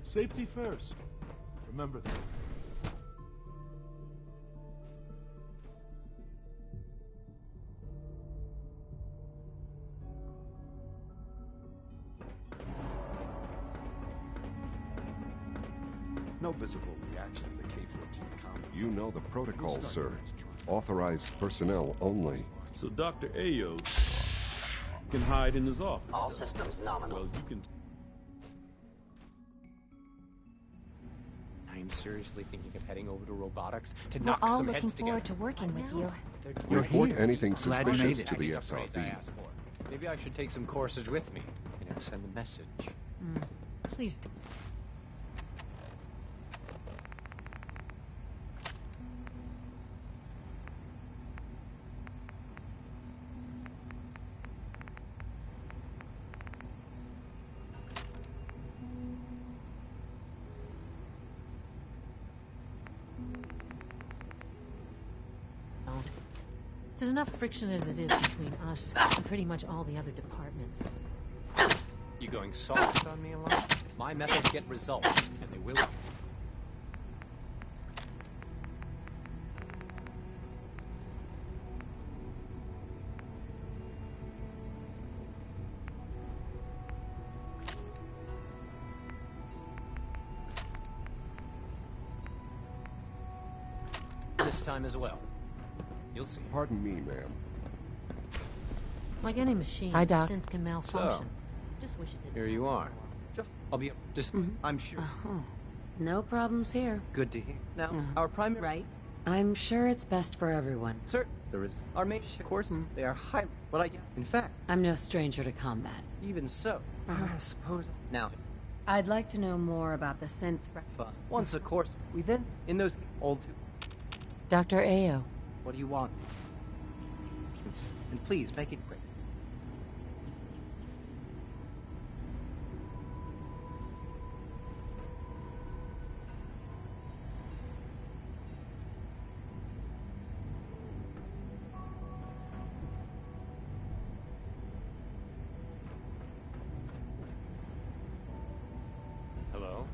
Safety first. Remember that. No visible reaction to the K-14 combat. You know the protocol, sir. Authorized personnel only. So Dr. Ayo can hide in his office. All systems nominal. Well, you can... I'm seriously thinking of heading over to robotics to We're knock all some looking heads forward together. to working with you. You're Report here. anything Glad you suspicious made to it. the Upgrades I SRB. asked for. Maybe I should take some courses with me. You know, send a message. Please do. Don't. There's enough friction as it is between us and pretty much all the other departments. You going soft on me a lot? My methods get results, and they will. This time as well. You'll see. Pardon me, ma'am. Like any machine, Hi, Doc. synth can malfunction. Just wish it didn't. Here you happen so are. often. I'll be up. Just, I'm sure. No problems here. Good to hear. Now, our primary... Right? I'm sure it's best for everyone. Sir, there is our main course. They are high, but I in fact, I'm no stranger to combat. even so, I suppose now, I'd like to know more about the synth. once a course, we then in those old. Dr. Ayo. What do you want? And please make it quick. Hello?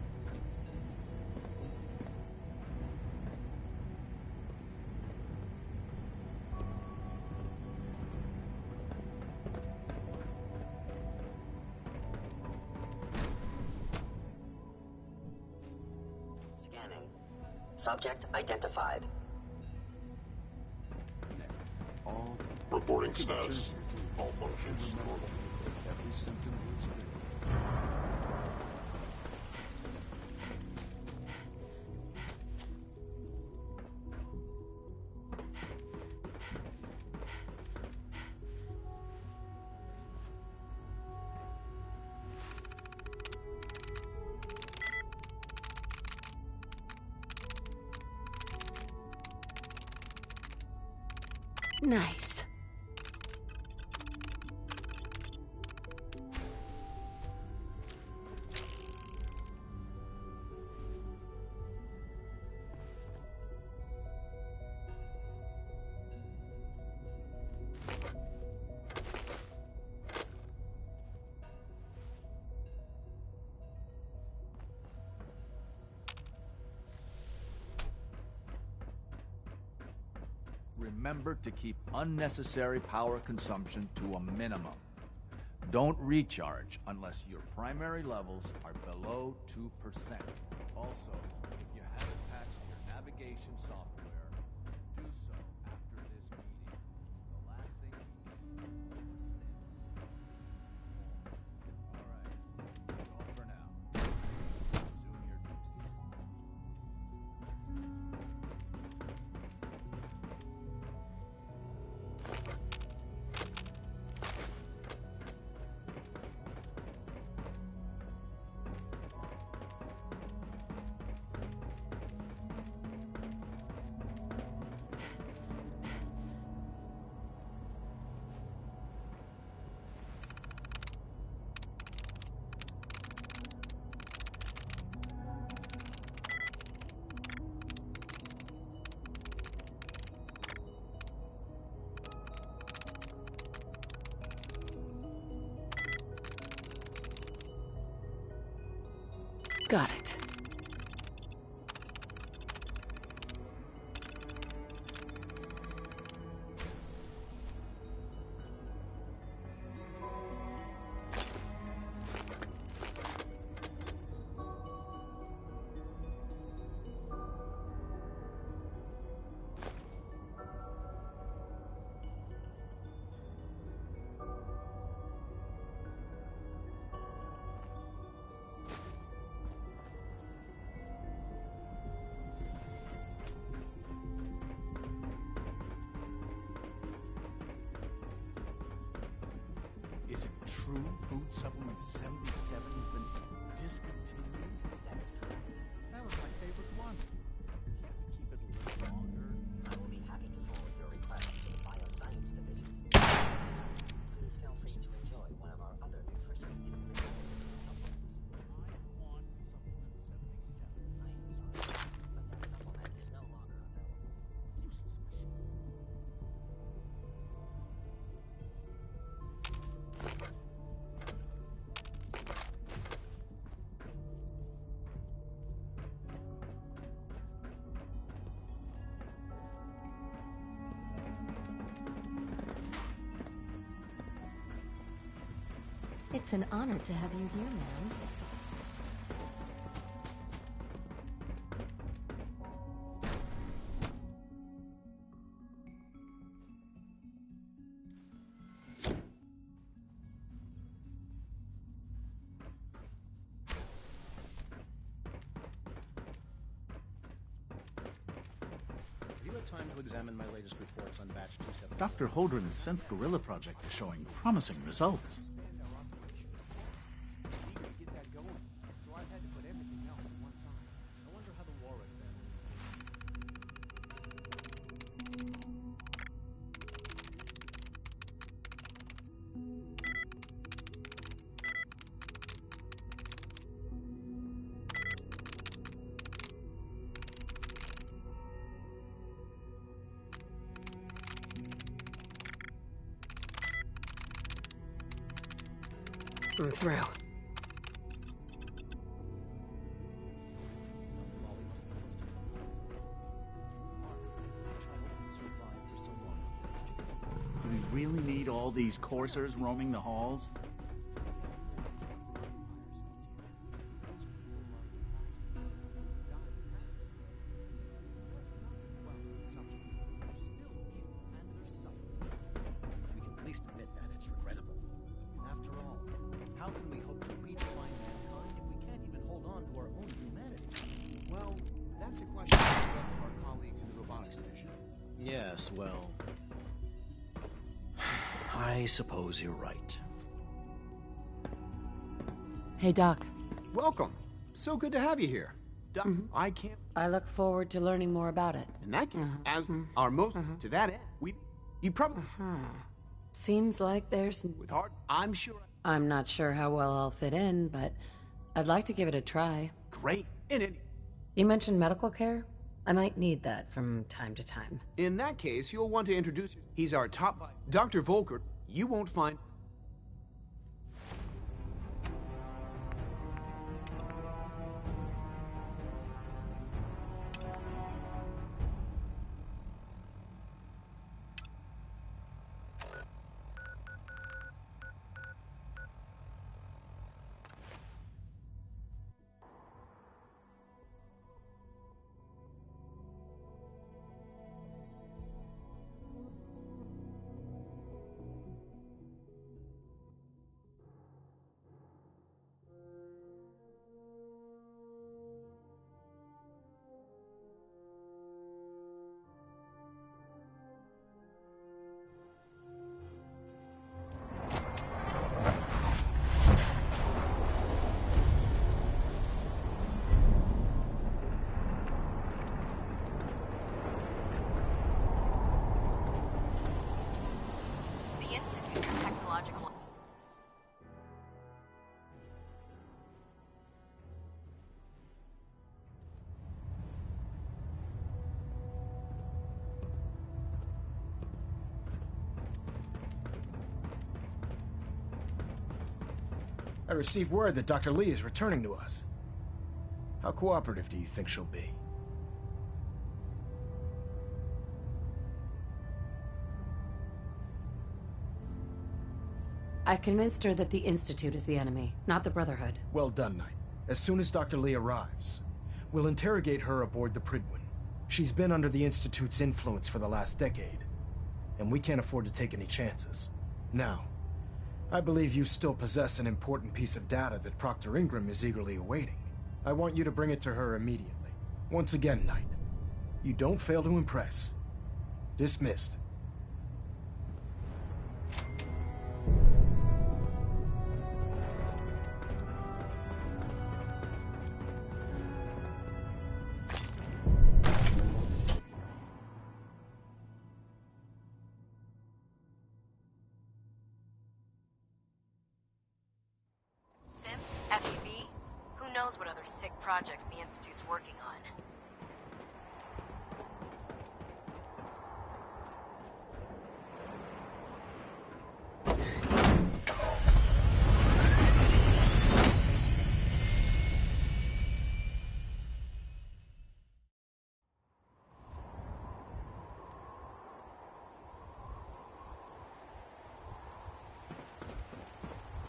Scanning. Subject identified. Reporting status. All functions normal. Every symptom you experience. Nice. Remember to keep unnecessary power consumption to a minimum. Don't recharge unless your primary levels are below 2%. Also, if you haven't patched your navigation software, do so after this meeting. The last thing you need are sins. Alright, that's all for now. Resume your duties. Got it. Is it true food supplement 77 has been discontinued? That is correct. That was my favorite one. Can't we keep it a little longer? I will be happy to forward your request to the Bioscience Division. Please feel free to enjoy one of our other nutrition information supplements. I want supplement 77. I am sorry, but that supplement is no longer available. Useless machine. It's an honor to have you here, ma'am. Have you had time to examine my latest reports on batch 27? Dr. Holdren's synth gorilla project is showing promising results. Eager to get that going, so I've had to put everything else to one side. I wonder how the Warwick family is doing. I'm through. Molly must be close to which I hope will survive for so long. Do we really need all these coursers roaming the halls? We can at least admit that it's regrettable. After all, how can we hope to redefine mankind if we can't even hold on to our own humanity? Well, that's a question we left to our colleagues in the robotics division. Yes, well... I suppose you're right. Hey, Doc. Welcome. So good to have you here. Doc, I can't... I look forward to learning more about it. In that case, as our most... To that end, you probably... Seems like there's... With heart, I'm sure... I'm not sure how well I'll fit in, but I'd like to give it a try. Great. You mentioned medical care? I might need that from time to time. In that case, you'll want to introduce... He's our top... Dr. Volker. You won't find... The Institute of Technological... I received word that Dr. Lee is returning to us. How cooperative do you think she'll be? I've convinced her that the Institute is the enemy, not the Brotherhood. Well done, Knight. As soon as Dr. Lee arrives, we'll interrogate her aboard the Pridwin. She's been under the Institute's influence for the last decade, and we can't afford to take any chances. Now, I believe you still possess an important piece of data that Proctor Ingram is eagerly awaiting. I want you to bring it to her immediately. Once again, Knight, you don't fail to impress. Dismissed. Since FEV, who knows what other sick projects the Institute's working on?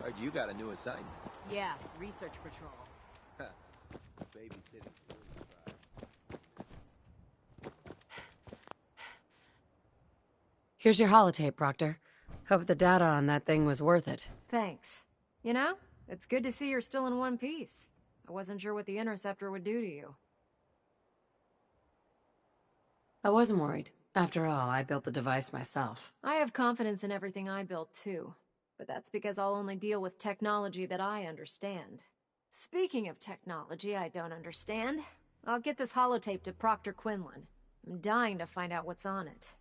Heard you got a new assignment. Yeah, research patrol. Babysitting. Here's your holotape, Proctor. Hope the data on that thing was worth it. Thanks. You know, it's good to see you're still in one piece. I wasn't sure what the Interceptor would do to you. I wasn't worried. After all, I built the device myself. I have confidence in everything I built, too. But that's because I'll only deal with technology that I understand. Speaking of technology I don't understand, I'll get this holotape to Proctor Quinlan. I'm dying to find out what's on it.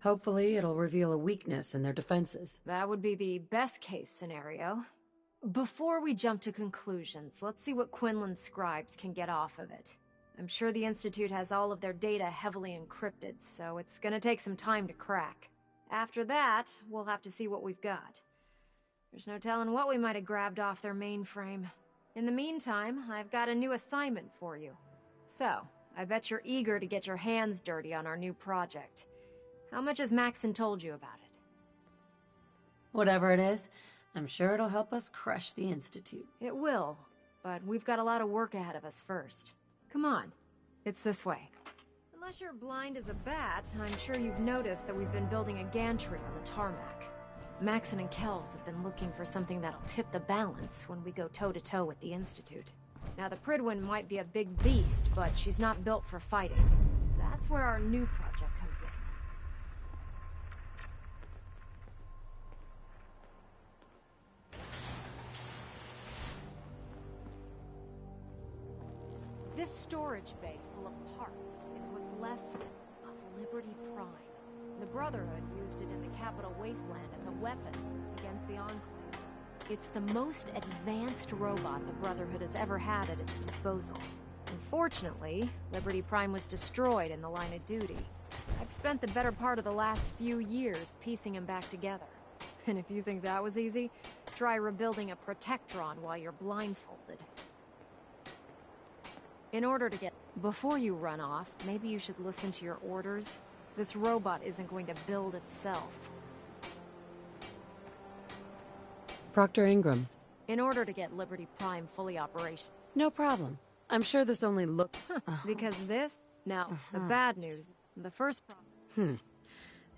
Hopefully, it'll reveal a weakness in their defenses. That would be the best-case scenario. Before we jump to conclusions, let's see what Quinlan's scribes can get off of it. I'm sure the Institute has all of their data heavily encrypted, so it's gonna take some time to crack. After that, we'll have to see what we've got. There's no telling what we might have grabbed off their mainframe. In the meantime, I've got a new assignment for you. So, I bet you're eager to get your hands dirty on our new project. How much has Maxon told you about it? Whatever it is, I'm sure it'll help us crush the Institute. It will, but we've got a lot of work ahead of us first. Come on, it's this way. Unless you're blind as a bat, I'm sure you've noticed that we've been building a gantry on the tarmac. Maxon and Kells have been looking for something that'll tip the balance when we go toe-to-toe with the Institute. Now, the Pridwin might be a big beast, but she's not built for fighting. That's where our new project comes in. This storage bay full of parts is what's left of Liberty Prime. The Brotherhood used it in the Capital Wasteland as a weapon against the Enclave. It's the most advanced robot the Brotherhood has ever had at its disposal. Unfortunately, Liberty Prime was destroyed in the line of duty. I've spent the better part of the last few years piecing him back together. And if you think that was easy, try rebuilding a Protectron while you're blindfolded. In order to get... Before you run off, maybe you should listen to your orders. This robot isn't going to build itself. Proctor Ingram. In order to get Liberty Prime fully operational. No problem. I'm sure this only looked... Because this? No. The bad news. The first problem...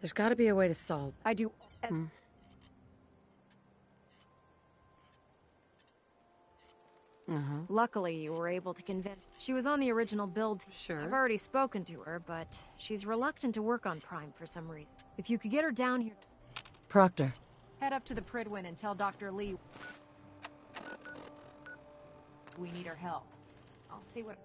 There's gotta be a way to solve... I do... Luckily, you were able to convince... She was on the original build team. Sure. I've already spoken to her, but she's reluctant to work on Prime for some reason. If you could get her down here... Proctor. Head up to the Pridwin and tell Dr. Lee... we need her help. I'll see what...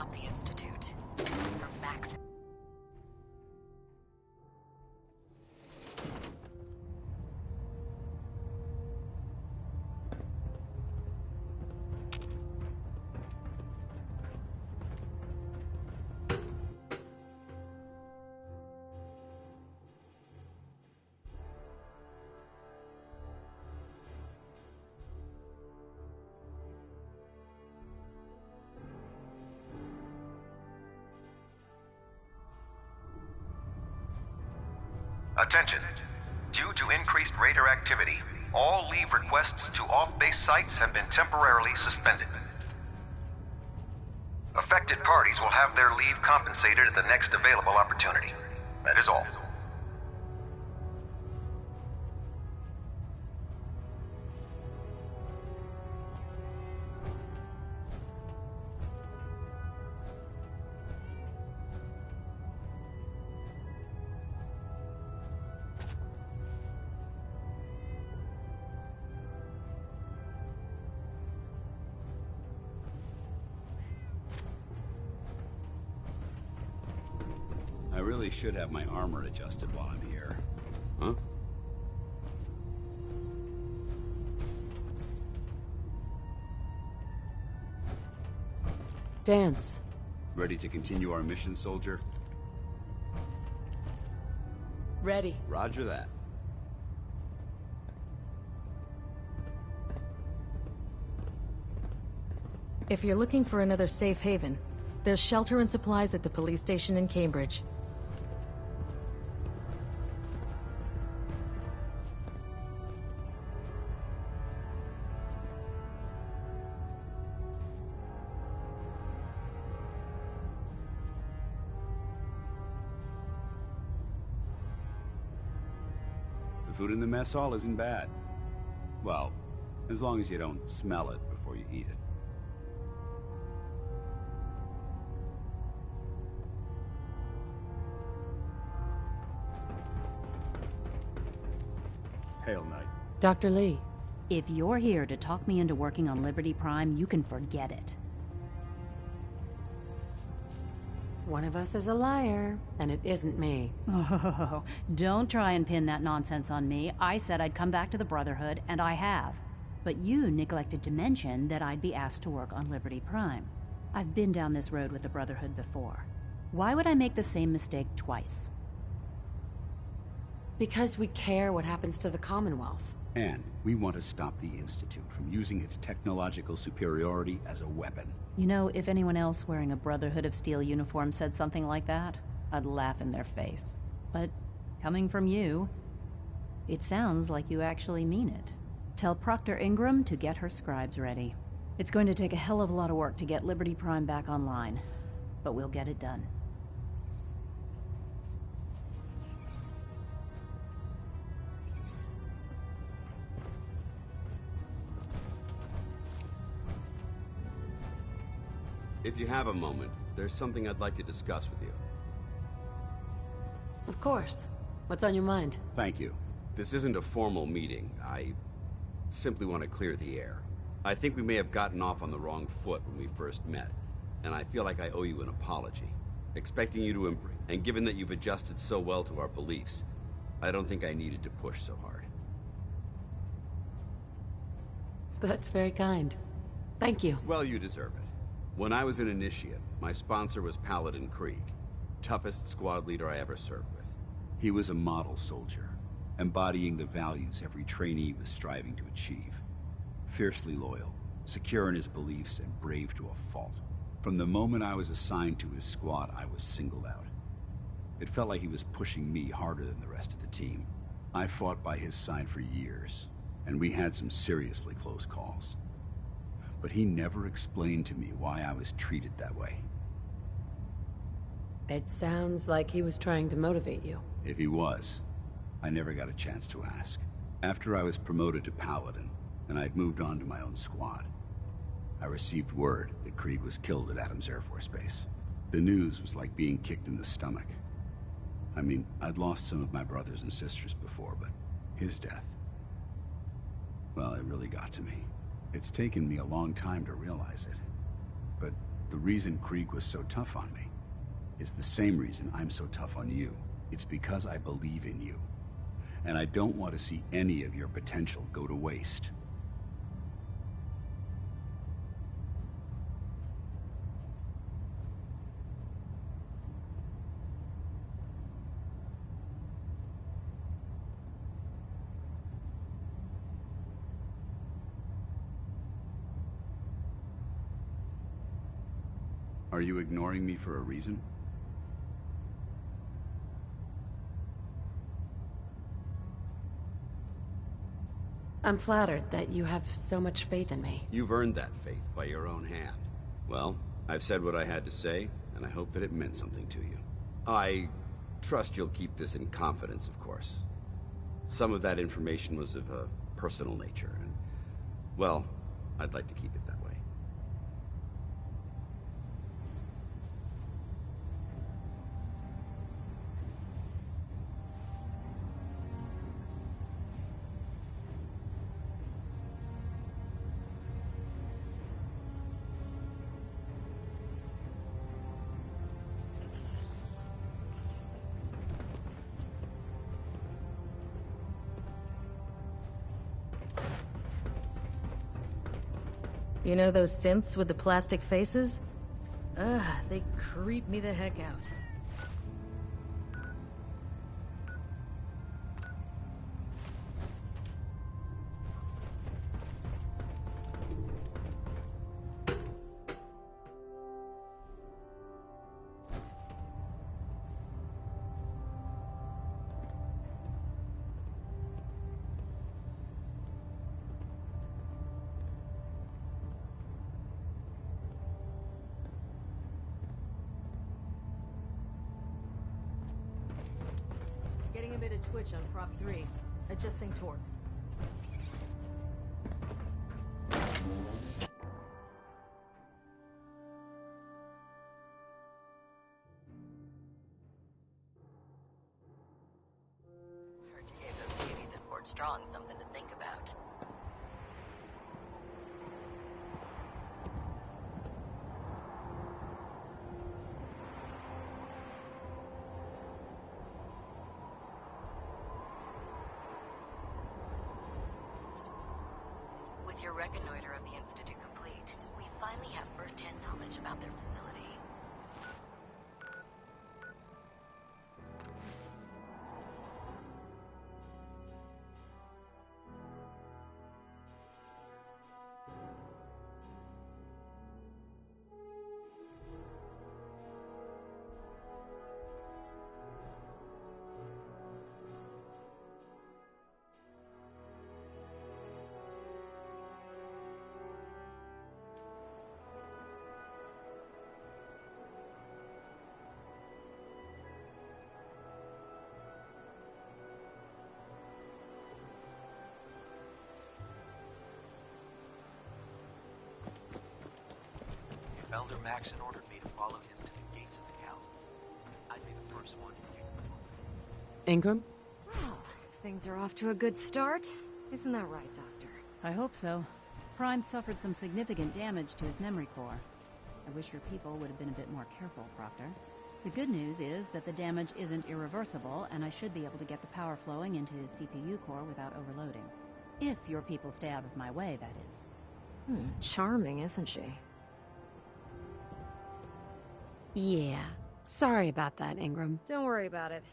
stop the Institute. For Max. Attention. Due to increased raider activity, all leave requests to off-base sites have been temporarily suspended. Affected parties will have their leave compensated at the next available opportunity. That is all. I really should have my armor adjusted while I'm here. Huh? Dance. Ready to continue our mission, soldier? Ready. Roger that. If you're looking for another safe haven, there's shelter and supplies at the police station in Cambridge. The food in the mess hall isn't bad. Well, as long as you don't smell it before you eat it. Hail, Knight. Dr. Lee. If you're here to talk me into working on Liberty Prime, you can forget it. One of us is a liar, and it isn't me. Oh, don't try and pin that nonsense on me. I said I'd come back to the Brotherhood, and I have. But you neglected to mention that I'd be asked to work on Liberty Prime. I've been down this road with the Brotherhood before. Why would I make the same mistake twice? Because we care what happens to the Commonwealth. And we want to stop the Institute from using its technological superiority as a weapon. You know, if anyone else wearing a Brotherhood of Steel uniform said something like that, I'd laugh in their face. But coming from you, it sounds like you actually mean it. Tell Proctor Ingram to get her scribes ready. It's going to take a hell of a lot of work to get Liberty Prime back online, but we'll get it done. If you have a moment, there's something I'd like to discuss with you. Of course. What's on your mind? Thank you. This isn't a formal meeting. I simply want to clear the air. I think we may have gotten off on the wrong foot when we first met, and I feel like I owe you an apology. Expecting you to embrace, and given that you've adjusted so well to our beliefs, I don't think I needed to push so hard. That's very kind. Thank you. Well, you deserve it. When I was an initiate, my sponsor was Paladin Krieg, toughest squad leader I ever served with. He was a model soldier, embodying the values every trainee was striving to achieve. Fiercely loyal, secure in his beliefs, and brave to a fault. From the moment I was assigned to his squad, I was singled out. It felt like he was pushing me harder than the rest of the team. I fought by his side for years, and we had some seriously close calls. But he never explained to me why I was treated that way. It sounds like he was trying to motivate you. If he was, I never got a chance to ask. After I was promoted to Paladin, and I'd moved on to my own squad, I received word that Krieg was killed at Adams Air Force Base. The news was like being kicked in the stomach. I mean, I'd lost some of my brothers and sisters before, but his death, well, it really got to me. It's taken me a long time to realize it, but The reason Krieg was so tough on me is the same reason I'm so tough on you. It's because I believe in you. And I don't want to see any of your potential go to waste. Are you ignoring me for a reason? I'm flattered that you have so much faith in me. You've earned that faith by your own hand. Well, I've said what I had to say, and I hope that it meant something to you. I trust you'll keep this in confidence, of course. Some of that information was of a personal nature, and, well, I'd like to keep it that way. You know those synths with the plastic faces? Ugh, they creep me the heck out. Getting a bit of twitch on prop 3. Adjusting torque. Heard you gave those babies at Fort Strong something to think about. With your reconnoiter of the Institute complete, we finally have first-hand knowledge about their facility. Elder Maxon ordered me to follow him to the gates of hell. I'd be the first one to get Ingram? Well, things are off to a good start. Isn't that right, Doctor? I hope so. Prime suffered some significant damage to his memory core. I wish your people would have been a bit more careful, Proctor. The good news is that the damage isn't irreversible, and I should be able to get the power flowing into his CPU core without overloading. If your people stay out of my way, that is. Charming, isn't she? Yeah. Sorry about that, Ingram. Don't worry about it.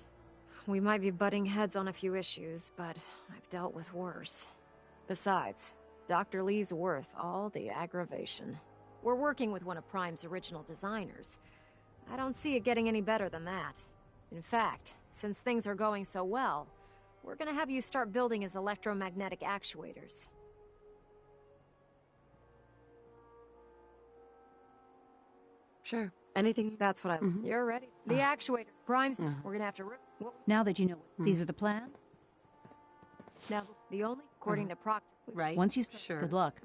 We might be butting heads on a few issues, but I've dealt with worse. Besides, Dr. Lee's worth all the aggravation. We're working with one of Prime's original designers. I don't see it getting any better than that. In fact, since things are going so well, we're gonna have you start building his electromagnetic actuators. Sure. Anything? That's what I... You're ready. The actuator. Prime's... We're gonna have to... Now that you know these are the plan? Now, the only... According to Proctor... Right. Once you start... Good luck.